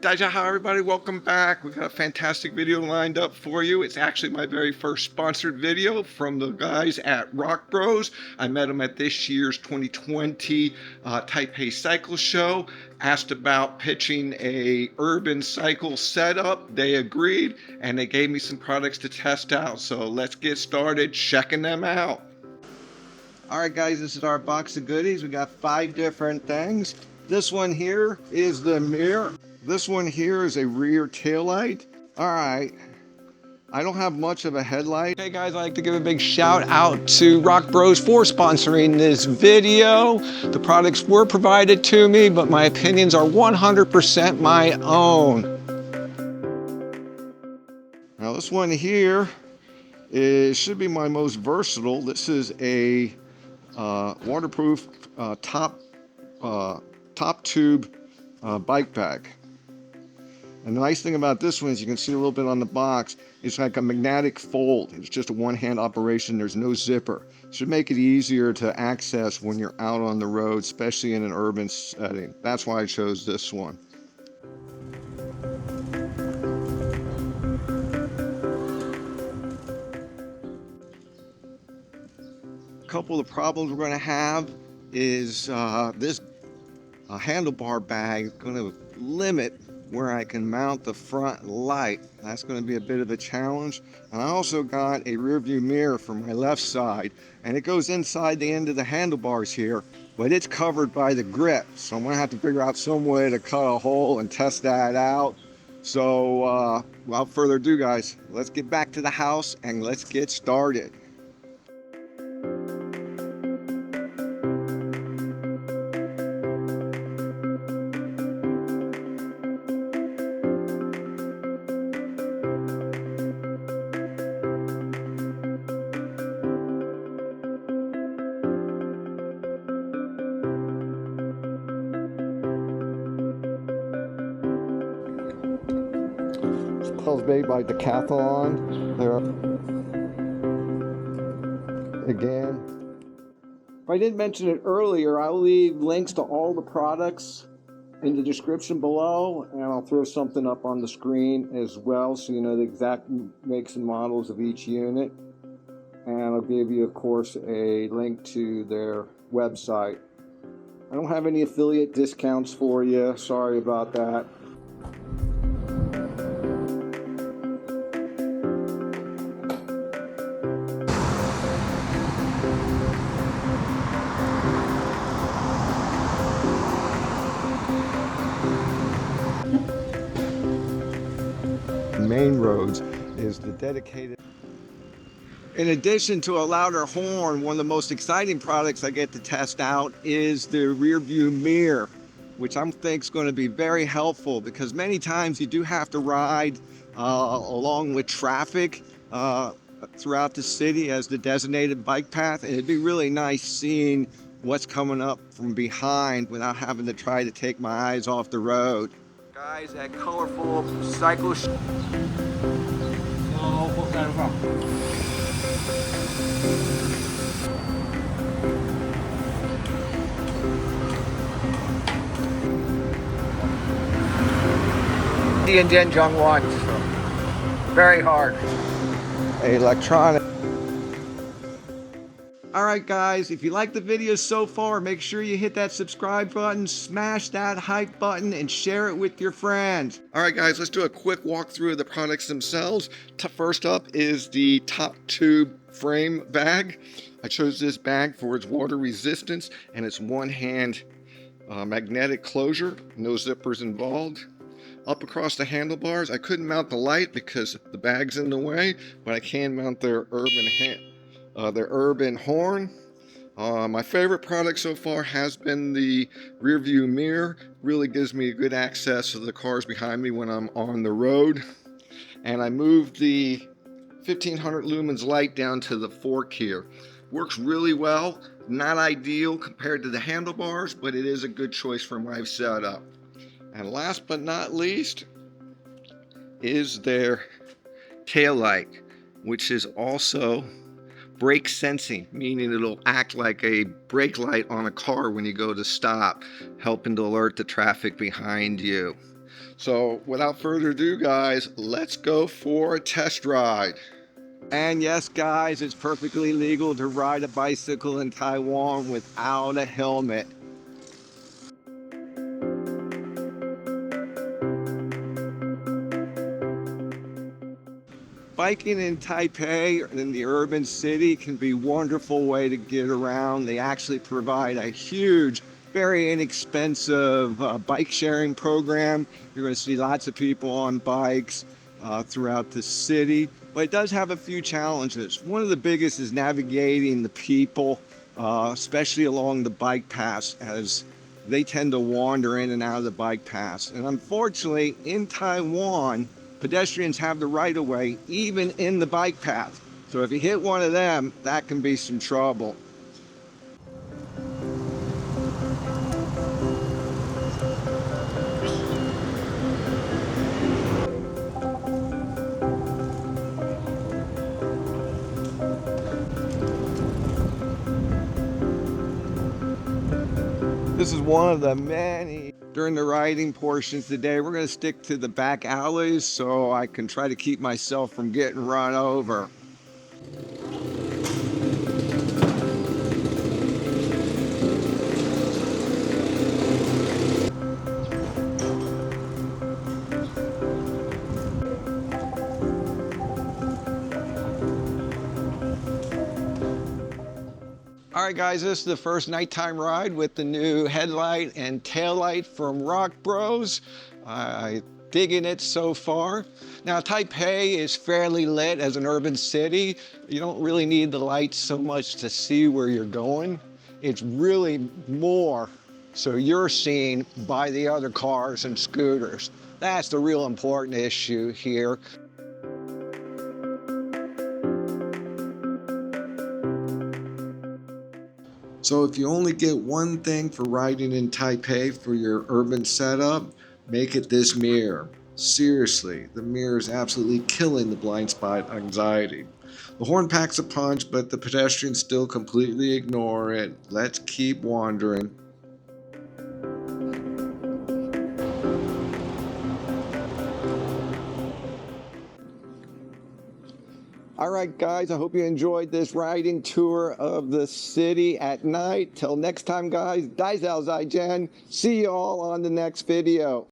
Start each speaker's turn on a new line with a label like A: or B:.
A: Dàjiā, everybody, welcome back. We've got a fantastic video lined up for you. It's actually my very first sponsored video from the guys at RockBros. I met them at this year's 2020 Taipei Cycle Show. Asked about pitching a urban cycle setup. They agreed, and they gave me some products to test out. So let's get started checking them out. All right, guys, this is our box of goodies. We got 5 different things. This one here is the mirror. This one here is a rear tail light. All right, I don't have much of a headlight. Hey guys, I'd like to give a big shout out to RockBros for sponsoring this video. The products were provided to me, but my opinions are 100% my own. Now this one here should be my most versatile. This is a waterproof top tube bike bag. And the nice thing about this one is you can see a little bit on the box. It's like a magnetic fold. It's just a one-hand operation. There's no zipper. Should make it easier to access when you're out on the road, especially in an urban setting. That's why I chose this one. A couple of problems we're going to have is this handlebar bag is going to limit where I can mount the front light. That's going to be a bit of a challenge. And I also got a rear view mirror for my left side, and it goes inside the end of the handlebars here, but it's covered by the grip. So I'm going to have to figure out some way to cut a hole and test that out. So without further ado, guys, let's get back to the house and let's get started. Made by Decathlon. There again. If I didn't mention it earlier, I'll leave links to all the products in the description below, and I'll throw something up on the screen as well so you know the exact makes and models of each unit. And I'll give you, of course, a link to their website. I don't have any affiliate discounts for you. Sorry about that. Main roads is the dedicated. In addition to a louder horn, one of the most exciting products I get to test out is the rear view mirror, which I think is going to be very helpful because many times you do have to ride along with traffic throughout the city as the designated bike path, and it'd be really nice seeing what's coming up from behind without having to try to take my eyes off the road. Guys at colorful cycle very hard. Electronic. Alright guys, if you like the video so far, make sure you hit that subscribe button, smash that hype button, and share it with your friends. Alright guys, let's do a quick walkthrough of the products themselves. First up is the top tube frame bag. I chose this bag for its water resistance and its one-hand magnetic closure, no zippers involved. Up across the handlebars, I couldn't mount the light because the bag's in the way, but I can mount their urban horn. My favorite product so far has been the rear view mirror. Really gives me good access to the cars behind me when I'm on the road. And I moved the 1500 lumens light down to the fork here. Works really well. Not ideal compared to the handlebars, but it is a good choice for my setup. And last but not least is their tail light, which is also brake sensing, meaning it'll act like a brake light on a car when you go to stop, helping to alert the traffic behind you. So without further ado, guys, let's go for a test ride. And yes, guys, it's perfectly legal to ride a bicycle in Taiwan without a helmet. Biking in Taipei, in the urban city, can be a wonderful way to get around. They actually provide a huge, very inexpensive bike sharing program. You're going to see lots of people on bikes throughout the city, but it does have a few challenges. One of the biggest is navigating the people, especially along the bike paths, as they tend to wander in and out of the bike paths. And unfortunately, in Taiwan, pedestrians have the right of way even in the bike path. So if you hit one of them, that can be some trouble. This is one of the many. During the riding portions today, we're going to stick to the back alleys so I can try to keep myself from getting run over. All right, guys, this is the first nighttime ride with the new headlight and taillight from RockBros. I'm digging it so far. Now, Taipei is fairly lit as an urban city. You don't really need the lights so much to see where you're going. It's really more so you're seen by the other cars and scooters. That's the real important issue here. So if you only get one thing for riding in Taipei for your urban setup, make it this mirror. Seriously, the mirror is absolutely killing the blind spot anxiety. The horn packs a punch, but the pedestrians still completely ignore it. Let's keep wandering. All right, guys, I hope you enjoyed this riding tour of the city at night. Till next time, guys, Dàjiā, zàijiàn. See you all on the next video.